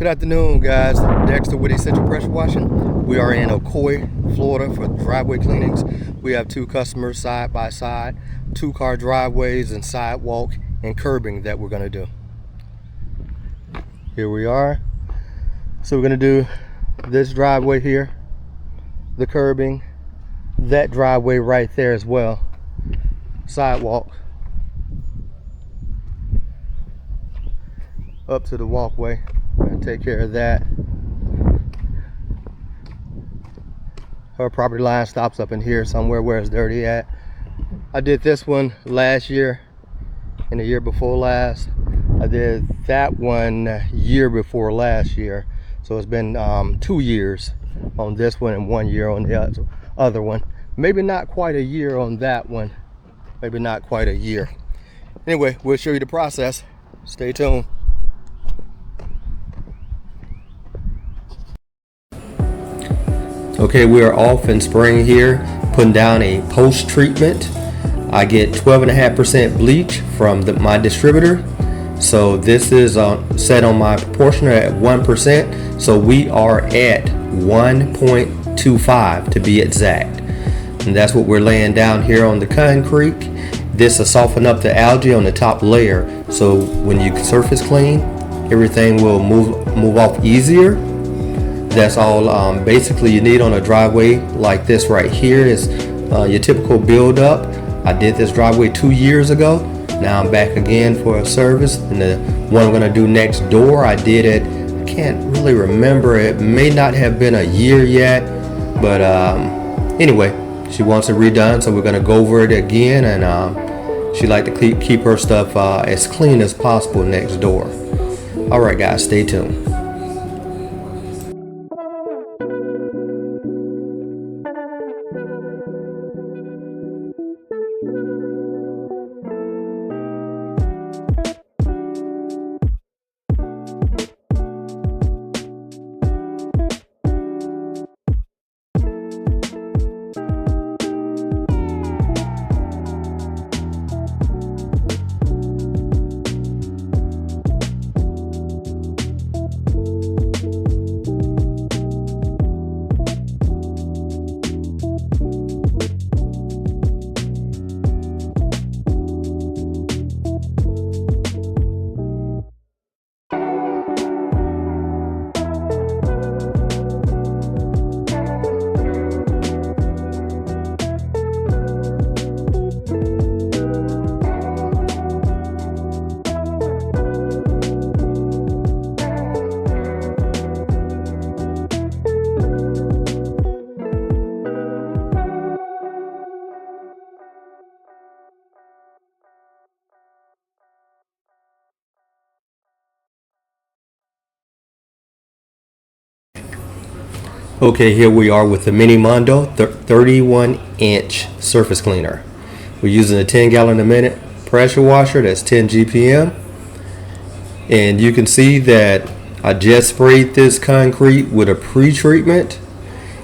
Good afternoon, guys. Dexter with Essential Pressure Washing. We are in Ocoee, Florida for driveway cleanings. We have two customers side by side, 2-car driveways and sidewalk and curbing that we're going to do. Here we are. So we're going to do this driveway here, the curbing, that driveway right there as well, sidewalk, up to the walkway. We're going to take care of that. Her property line stops up in here somewhere where it's dirty at. I did this one last year and the year before last. I did that one year before last year. So it's been 2 years on this one and 1 year on the other one. Maybe not quite a year on that one. Maybe not quite a year. Anyway, we'll show you the process. Stay tuned. Okay, we are off in spring here, putting down a post treatment. I get 12.5% bleach from my distributor. So this is set on my proportioner at 1%. So we are at 1.25 to be exact. And that's what we're laying down here on the concrete. This will soften up the algae on the top layer. So when you surface clean, everything will move off easier. That's all basically you need on a driveway like this right here is your typical build up. I did this driveway 2 years ago. Now I'm back again for a service, and the one I'm gonna do next door, I did it, I can't really remember, it may not have been a year yet, but anyway, she wants it redone, so we're gonna go over it again, and she like to keep her stuff as clean as possible next door. All right guys, stay tuned. Okay, here we are with the Mini Mondo 31-inch surface cleaner. We're using a 10 gallon a minute pressure washer, that's 10 GPM. And you can see that I just sprayed this concrete with a pre-treatment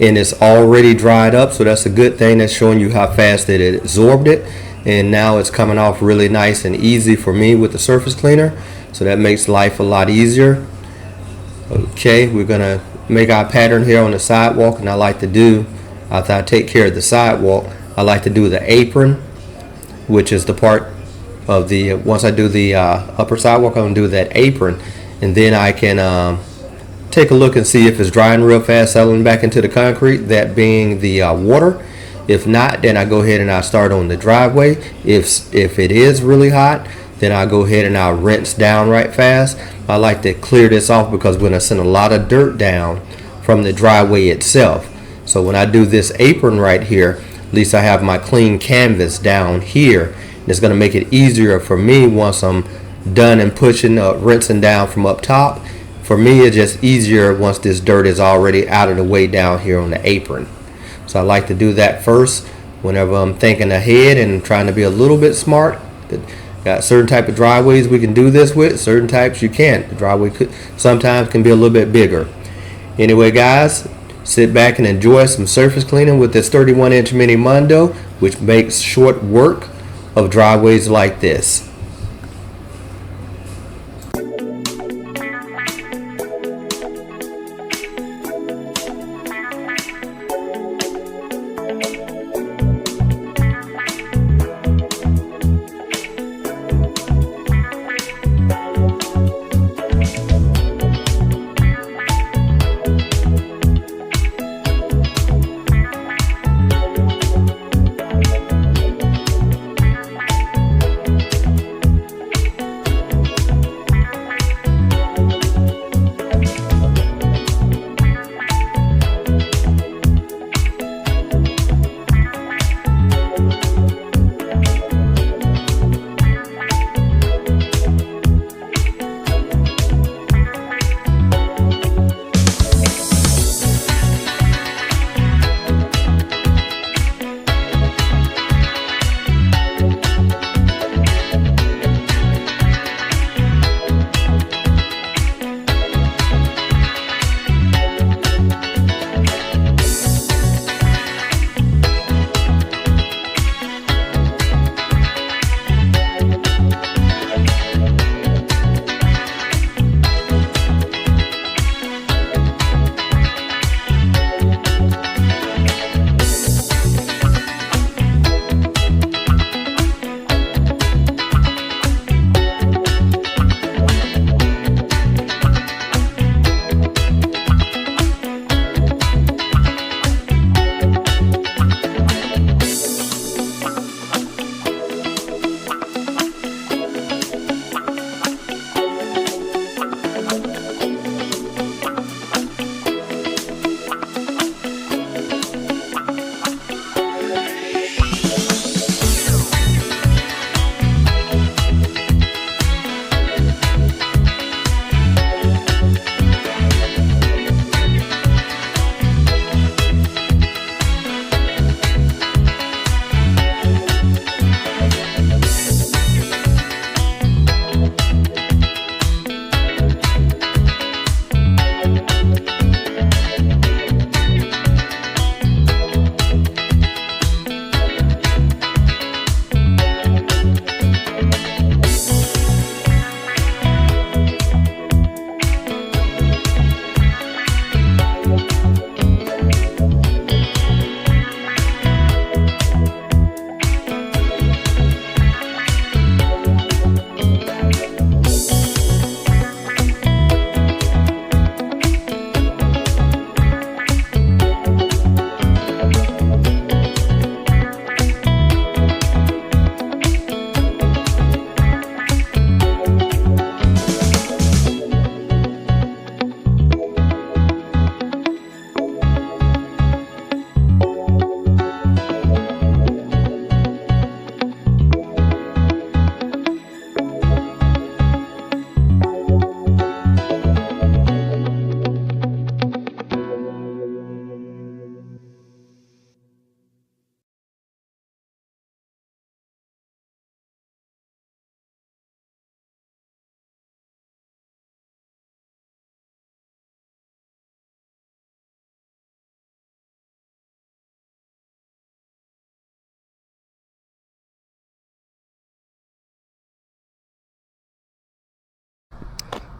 and it's already dried up, so that's a good thing. That's showing you how fast it absorbed it, and now it's coming off really nice and easy for me with the surface cleaner, so that makes life a lot easier. Okay, we're gonna make our pattern here on the sidewalk, and I like to do, after I take care of the sidewalk, I like to do the apron, which is the part of the, once I do the upper sidewalk, I'm gonna do that apron, and then I can take a look and see if it's drying real fast, settling back into the concrete, that being the water. If not, then I go ahead and I start on the driveway. If it is really hot, then I go ahead and I'll rinse down right fast. I like to clear this off because we're going to send a lot of dirt down from the driveway itself. So when I do this apron right here, at least I have my clean canvas down here. And it's going to make it easier for me once I'm done and pushing, rinsing down from up top. For me, it's just easier once this dirt is already out of the way down here on the apron. So I like to do that first whenever I'm thinking ahead and trying to be a little bit smart. Got certain type of driveways we can do this with, certain types you can't. The driveway sometimes can be a little bit bigger. Anyway guys, sit back and enjoy some surface cleaning with this 31-inch Mini Mondo, which makes short work of driveways like this.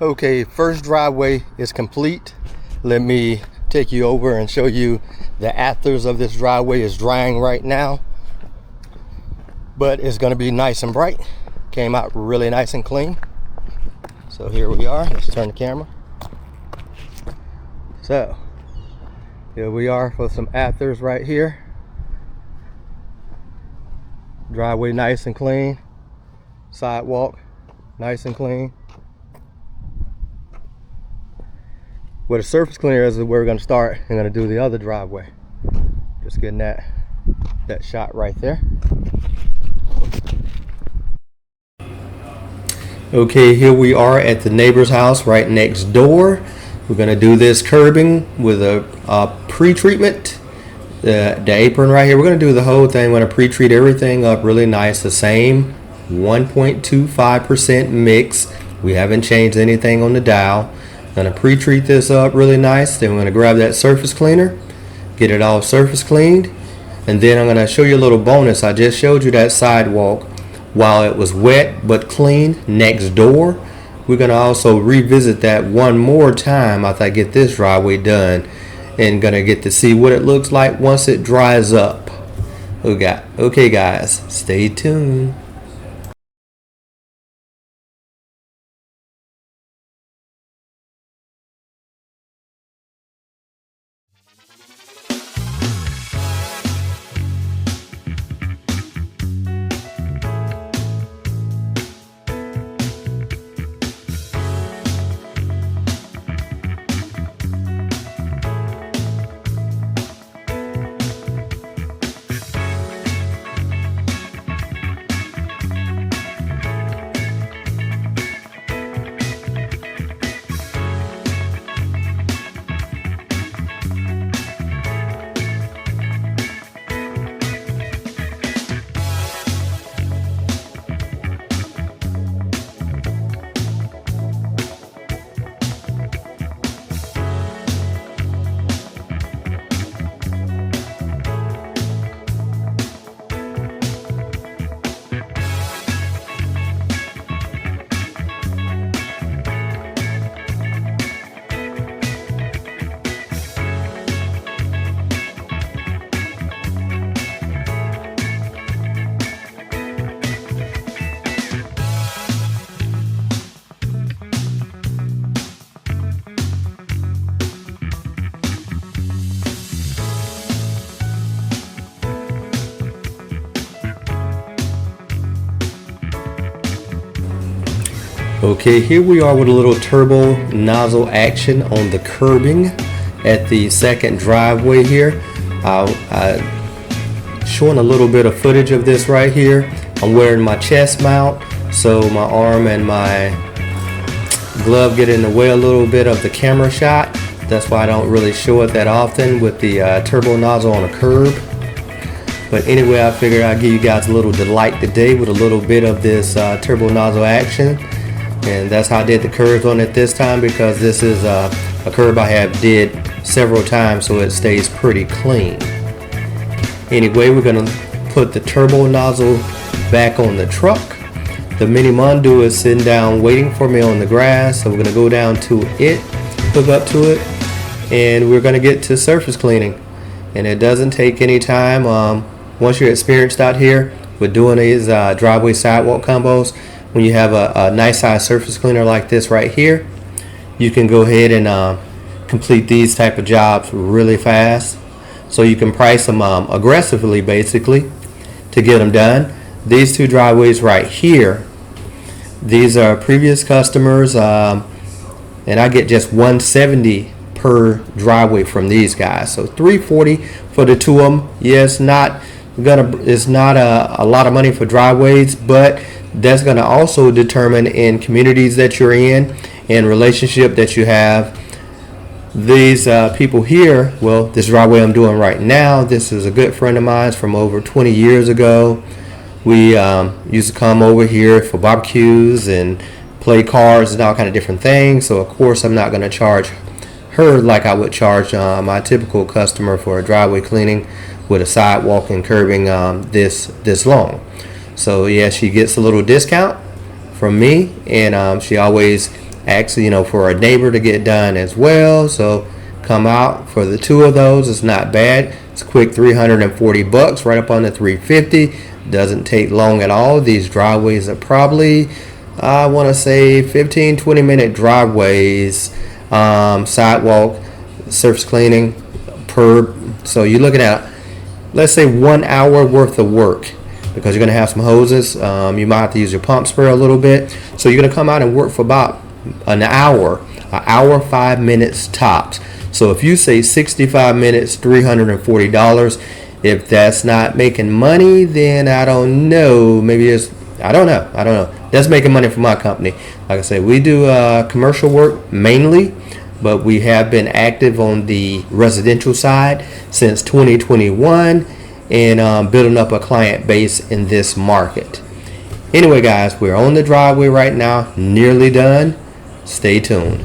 Okay, first driveway is complete. Let me take you over and show you the afters of this driveway is drying right now, but it's going to be nice and bright. Came out really nice and clean. So here we are. Let's turn the camera. So here we are for some afters right here. Driveway nice and clean. Sidewalk nice and clean. Where the surface cleaner is where we're going to start. I'm going to do the other driveway. Just getting that shot right there. Okay, here we are at the neighbor's house right next door. We're going to do this curbing with a pre-treatment. The apron right here, we're going to do the whole thing. We're going to pre-treat everything up really nice. The same 1.25% mix. We haven't changed anything on the dial. Going to pre-treat this up really nice. Then we're going to grab that surface cleaner, get it all surface cleaned, and then I'm going to show you a little bonus. I just showed you that sidewalk while it was wet but clean next door. We're going to also revisit that one more time after I get this driveway done, and going to get to see what it looks like once it dries up. Okay guys, stay tuned. Okay, here we are with a little turbo nozzle action on the curbing at the second driveway here. Showing a little bit of footage of this right here. I'm wearing my chest mount, so my arm and my glove get in the way a little bit of the camera shot. That's why I don't really show it that often with the turbo nozzle on a curb. But anyway, I figured I'd give you guys a little delight today with a little bit of this turbo nozzle action. And that's how I did the curves on it this time, because this is a curve I have did several times, so it stays pretty clean. Anyway, we're going to put the turbo nozzle back on the truck. The Mini Mondo is sitting down waiting for me on the grass, so we're going to go down to it, hook up to it, and we're going to get to surface cleaning. And it doesn't take any time. Once you're experienced out here with doing these driveway sidewalk combos, when you have a nice size surface cleaner like this right here, you can go ahead and complete these type of jobs really fast. So you can price them aggressively, basically, to get them done. These two driveways right here, these are previous customers, and I get just $170 per driveway from these guys. So $340 for the two of them. Yeah, it's not a lot of money for driveways, but that's going to also determine in communities that you're in and relationship that you have. These people here, well, this driveway I'm doing right now, this is a good friend of mine from over 20 years ago. We used to come over here for barbecues and play cards and all kind of different things. So of course I'm not going to charge her like I would charge my typical customer for a driveway cleaning with a sidewalk and curbing this long. So yeah, she gets a little discount from me, and she always actually, for a neighbor to get done as well. So come out for the two of those. It's not bad. It's quick, $340, right up on the 350. Doesn't take long at all. These driveways are probably, I want to say, 15-20 minute driveways. Sidewalk surface cleaning per. So you're looking at, let's say, 1 hour worth of work, because you're going to have some hoses. You might have to use your pump spray a little bit. So you're going to come out and work for about an hour 5 minutes tops. So if you say 65 minutes, $340, if that's not making money, then I don't know. Maybe it's, I don't know. That's making money for my company. Like I said, we do commercial work mainly, but we have been active on the residential side since 2021 and building up a client base in this market. Anyway, guys, we're on the driveway right now, nearly done. Stay tuned.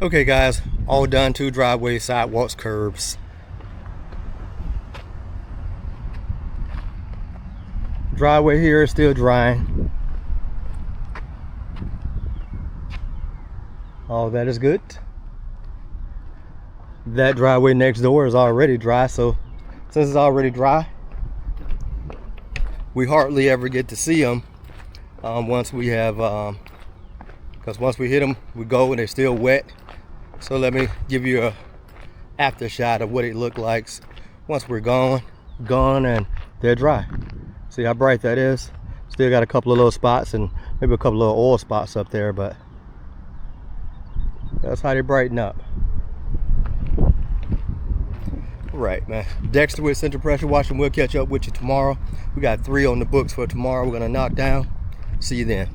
Okay guys, all done. 2 driveways, sidewalks, curbs. Driveway here is still drying. All that is good. That driveway next door is already dry, so since it's already dry, we hardly ever get to see them once we have, because once we hit them, we go and they're still wet. So let me give you a after shot of what it looked like once we're gone and they're dry. See how bright that is? Still got a couple of little spots and maybe a couple of little oil spots up there, but that's how they brighten up. Right, man. Dexter with Central Pressure Washing. We'll catch up with you tomorrow. We got 3 on the books for tomorrow. We're gonna knock down. See you then.